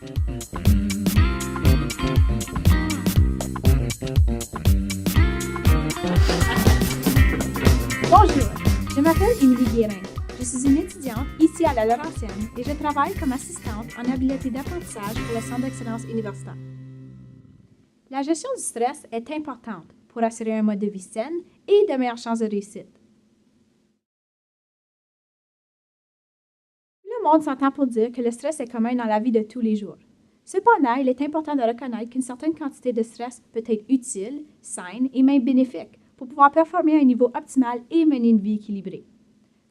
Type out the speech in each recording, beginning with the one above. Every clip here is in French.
Bonjour, je m'appelle Émilie Guérin. Je suis une étudiante ici à la Laurentienne et je travaille comme assistante en habileté d'apprentissage pour le Centre d'excellence universitaire. La gestion du stress est importante pour assurer un mode de vie sain et de meilleures chances de réussite. Le monde s'entend pour dire que le stress est commun dans la vie de tous les jours. Cependant, il est important de reconnaître qu'une certaine quantité de stress peut être utile, saine et même bénéfique pour pouvoir performer à un niveau optimal et mener une vie équilibrée.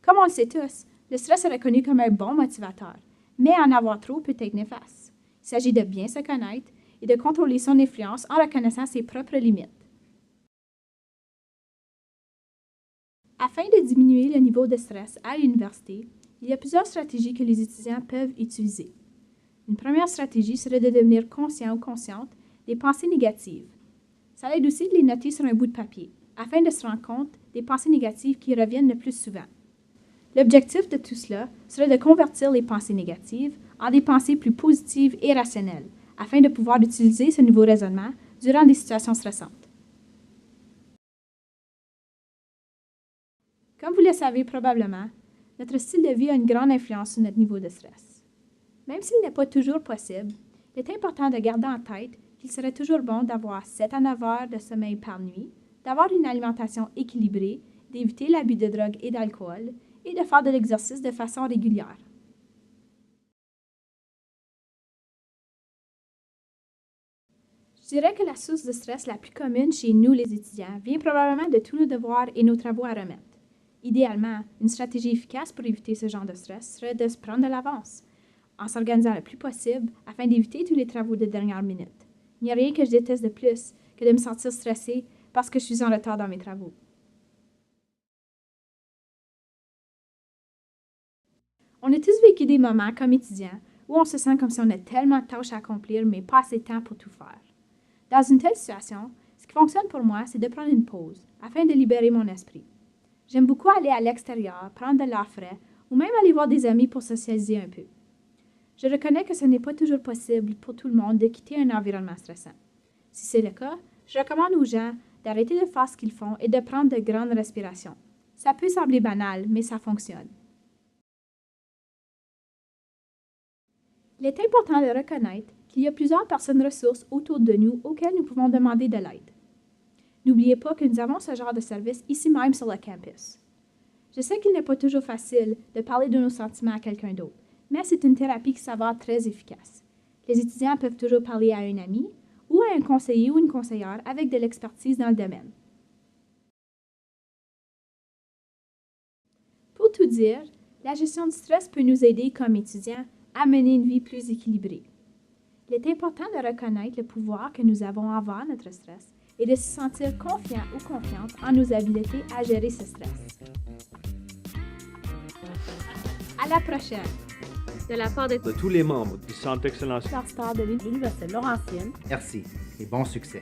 Comme on le sait tous, le stress est reconnu comme un bon motivateur, mais en avoir trop peut être néfaste. Il s'agit de bien se connaître et de contrôler son influence en reconnaissant ses propres limites. Afin de diminuer le niveau de stress à l'université, il y a plusieurs stratégies que les étudiants peuvent utiliser. Une première stratégie serait de devenir conscient ou consciente des pensées négatives. Ça aide aussi de les noter sur un bout de papier, afin de se rendre compte des pensées négatives qui reviennent le plus souvent. L'objectif de tout cela serait de convertir les pensées négatives en des pensées plus positives et rationnelles, afin de pouvoir utiliser ce nouveau raisonnement durant des situations stressantes. Comme vous le savez probablement, notre style de vie a une grande influence sur notre niveau de stress. Même s'il n'est pas toujours possible, il est important de garder en tête qu'il serait toujours bon d'avoir 7 à 9 heures de sommeil par nuit, d'avoir une alimentation équilibrée, d'éviter l'abus de drogue et d'alcool et de faire de l'exercice de façon régulière. Je dirais que la source de stress la plus commune chez nous, les étudiants, vient probablement de tous nos devoirs et nos travaux à remettre. Idéalement, une stratégie efficace pour éviter ce genre de stress serait de se prendre de l'avance, en s'organisant le plus possible afin d'éviter tous les travaux de dernière minute. Il n'y a rien que je déteste de plus que de me sentir stressée parce que je suis en retard dans mes travaux. On a tous vécu des moments comme étudiants où on se sent comme si on a tellement de tâches à accomplir mais pas assez de temps pour tout faire. Dans une telle situation, ce qui fonctionne pour moi, c'est de prendre une pause afin de libérer mon esprit. J'aime beaucoup aller à l'extérieur, prendre de l'air frais ou même aller voir des amis pour socialiser un peu. Je reconnais que ce n'est pas toujours possible pour tout le monde de quitter un environnement stressant. Si c'est le cas, je recommande aux gens d'arrêter de faire ce qu'ils font et de prendre de grandes respirations. Ça peut sembler banal, mais ça fonctionne. Il est important de reconnaître qu'il y a plusieurs personnes ressources autour de nous auxquelles nous pouvons demander de l'aide. N'oubliez pas que nous avons ce genre de service ici même sur le campus. Je sais qu'il n'est pas toujours facile de parler de nos sentiments à quelqu'un d'autre, mais c'est une thérapie qui s'avère très efficace. Les étudiants peuvent toujours parler à un ami ou à un conseiller ou une conseillère avec de l'expertise dans le domaine. Pour tout dire, la gestion du stress peut nous aider comme étudiants à mener une vie plus équilibrée. Il est important de reconnaître le pouvoir que nous avons envers notre stress et de se sentir confiant ou confiante en nos habiletés à gérer ce stress. À la prochaine! De la part de tous les membres du Centre d'excellence universitaire de l'Université Laurentienne. Merci et bon succès.